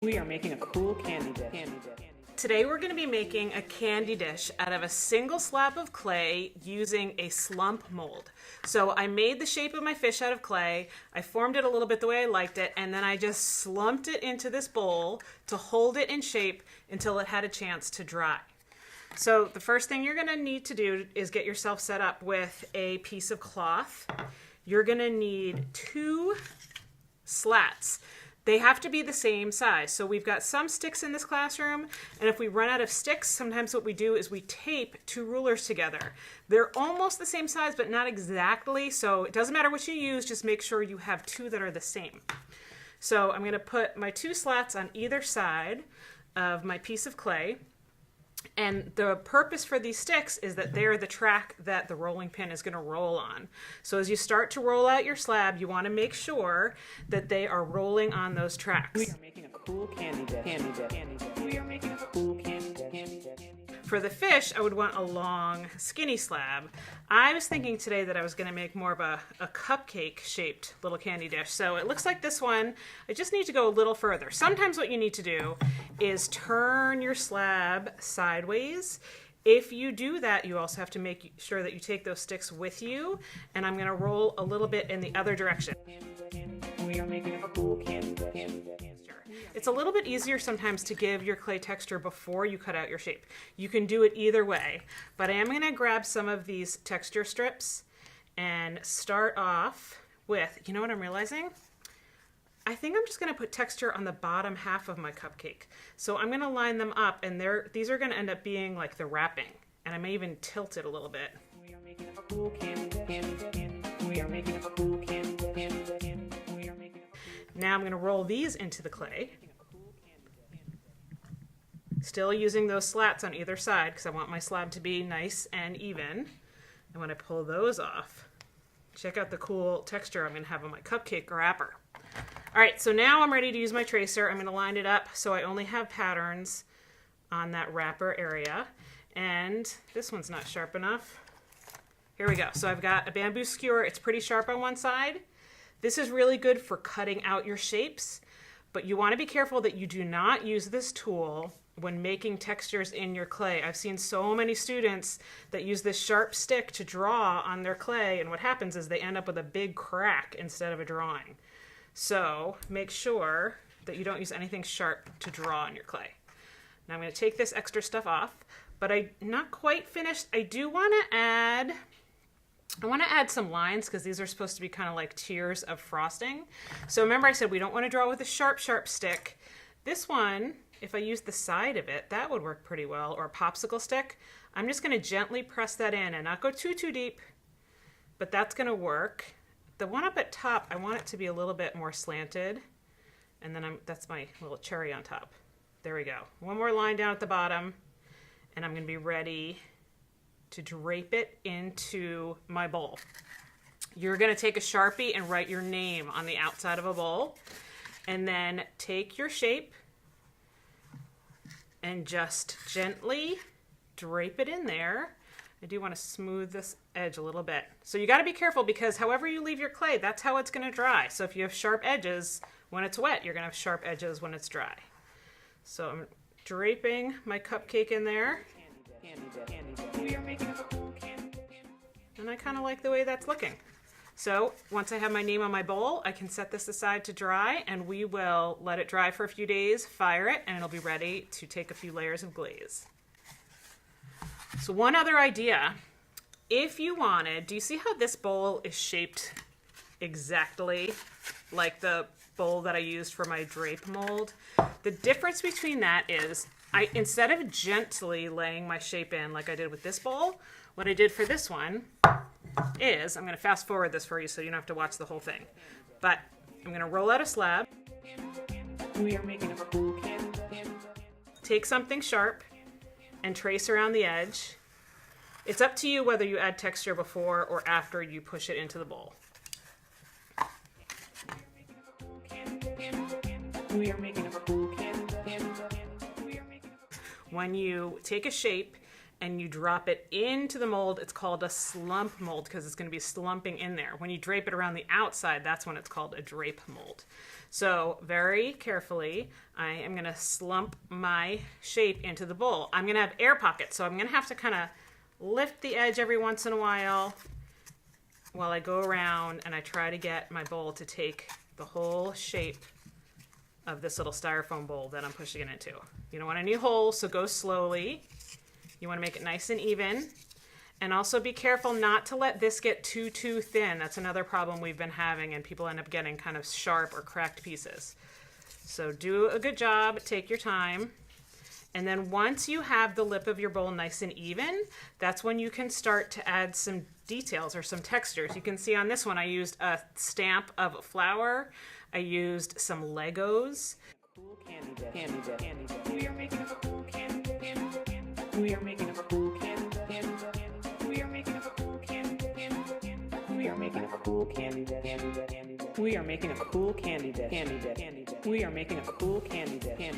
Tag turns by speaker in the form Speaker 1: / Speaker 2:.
Speaker 1: We are making a cool candy dish.
Speaker 2: Today we're going to be making a candy dish out of a single slab of clay using a slump mold. So I made the shape of my fish out of clay, I formed it a little bit the way I liked it, and then I just slumped it into this bowl to hold it in shape until it had a chance to dry. So the first thing you're going to need to do is get yourself set up with a piece of cloth. You're going to need 2 slats. They have to be the same size. So we've got some sticks in this classroom, and if we run out of sticks, sometimes what we do is we tape 2 rulers together. They're almost the same size, but not exactly, so it doesn't matter what you use, just make sure you have 2 that are the same. So I'm gonna put my 2 slats on either side of my piece of clay, and the purpose for these sticks is that they're the track that the rolling pin is going to roll on. So as you start to roll out your slab, you want to make sure that they are rolling on those tracks.
Speaker 1: We are making a cool candy dish. We are making a cool candy dish.
Speaker 2: For the fish, I would want a long, skinny slab. I was thinking today that I was going to make more of a cupcake-shaped little candy dish. So it looks like this one. I just need to go a little further. Sometimes what you need to do is turn your slab sideways. If you do that, you also have to make sure that you take those sticks with you. And I'm going to roll a little bit in the other direction.
Speaker 1: We are making a cool candy dish.
Speaker 2: It's a little bit easier sometimes to give your clay texture before you cut out your shape. You can do it either way, but I am going to grab some of these texture strips and start off with, you know what I'm realizing? I think I'm just going to put texture on the bottom half of my cupcake. So I'm going to line them up, and these are going to end up being like the wrapping, and I may even tilt it a little bit.
Speaker 1: We are making a cool candy dish. We are making a cool candy dish.
Speaker 2: Now I'm going to roll these into the clay. Still using those slats on either side because I want my slab to be nice and even. And when I pull those off, check out the cool texture I'm going to have on my cupcake wrapper. All right, so now I'm ready to use my tracer. I'm going to line it up so I only have patterns on that wrapper area. And this one's not sharp enough. Here we go. So I've got a bamboo skewer. It's pretty sharp on one side. This is really good for cutting out your shapes, but you want to be careful that you do not use this tool when making textures in your clay. I've seen so many students that use this sharp stick to draw on their clay, and what happens is they end up with a big crack instead of a drawing. So make sure that you don't use anything sharp to draw on your clay. Now I'm going to take this extra stuff off, but I'm not quite finished. I want to add some lines because these are supposed to be kind of like tiers of frosting. So remember I said we don't want to draw with a sharp stick. This one, if I use the side of it, that would work pretty well, or a popsicle stick. I'm just going to gently press that in and not go too deep, but that's going to work. The one up at top, I want it to be a little bit more slanted, and then that's my little cherry on top. There we go. One more line down at the bottom, and I'm going to be ready to drape it into my bowl. You're going to take a Sharpie and write your name on the outside of a bowl, and then take your shape and just gently drape it in there. I do want to smooth this edge a little bit. So you got to be careful because however you leave your clay, that's how it's going to dry. So if you have sharp edges when it's wet, you're going to have sharp edges when it's dry. So I'm draping my cupcake in there. And I kind of like the way that's looking. So once I have my name on my bowl, I can set this aside to dry, and we will let it dry for a few days, fire it, and it'll be ready to take a few layers of glaze. So one other idea, if you wanted, do you see how this bowl is shaped exactly like the bowl that I used for my drape mold? The difference between that is instead of gently laying my shape in like I did with this bowl, what I did for this one is, I'm going to fast forward this for you so you don't have to watch the whole thing, but I'm going to roll out a slab,
Speaker 1: We are making a cool candy dish.
Speaker 2: take something sharp, and trace around the edge. It's up to you whether you add texture before or after you push it into the bowl.
Speaker 1: We are making a cool candy dish.
Speaker 2: When you take a shape and you drop it into the mold. It's called a slump mold because it's going to be slumping in there. When you drape it around the outside, that's when it's called a drape mold. So very carefully, I am going to slump my shape into the bowl. I'm going to have air pockets, so I'm going to have to kind of lift the edge every once in a while I go around and I try to get my bowl to take the whole shape of this little styrofoam bowl that I'm pushing it into. You don't want any holes, so go slowly. You want to make it nice and even. And also be careful not to let this get too thin. That's another problem we've been having, and people end up getting kind of sharp or cracked pieces. So do a good job, take your time. And then once you have the lip of your bowl nice and even, that's when you can start to add some details or some textures. You can see on this one I used a stamp of flour. I used some Legos.
Speaker 1: Cool candy dish. We are making a cool candy dish. We are making a cool candy dish. We are making a cool candy dish. We are making a cool candy dish. We are making a cool candy dish. We are making a cool candy dish.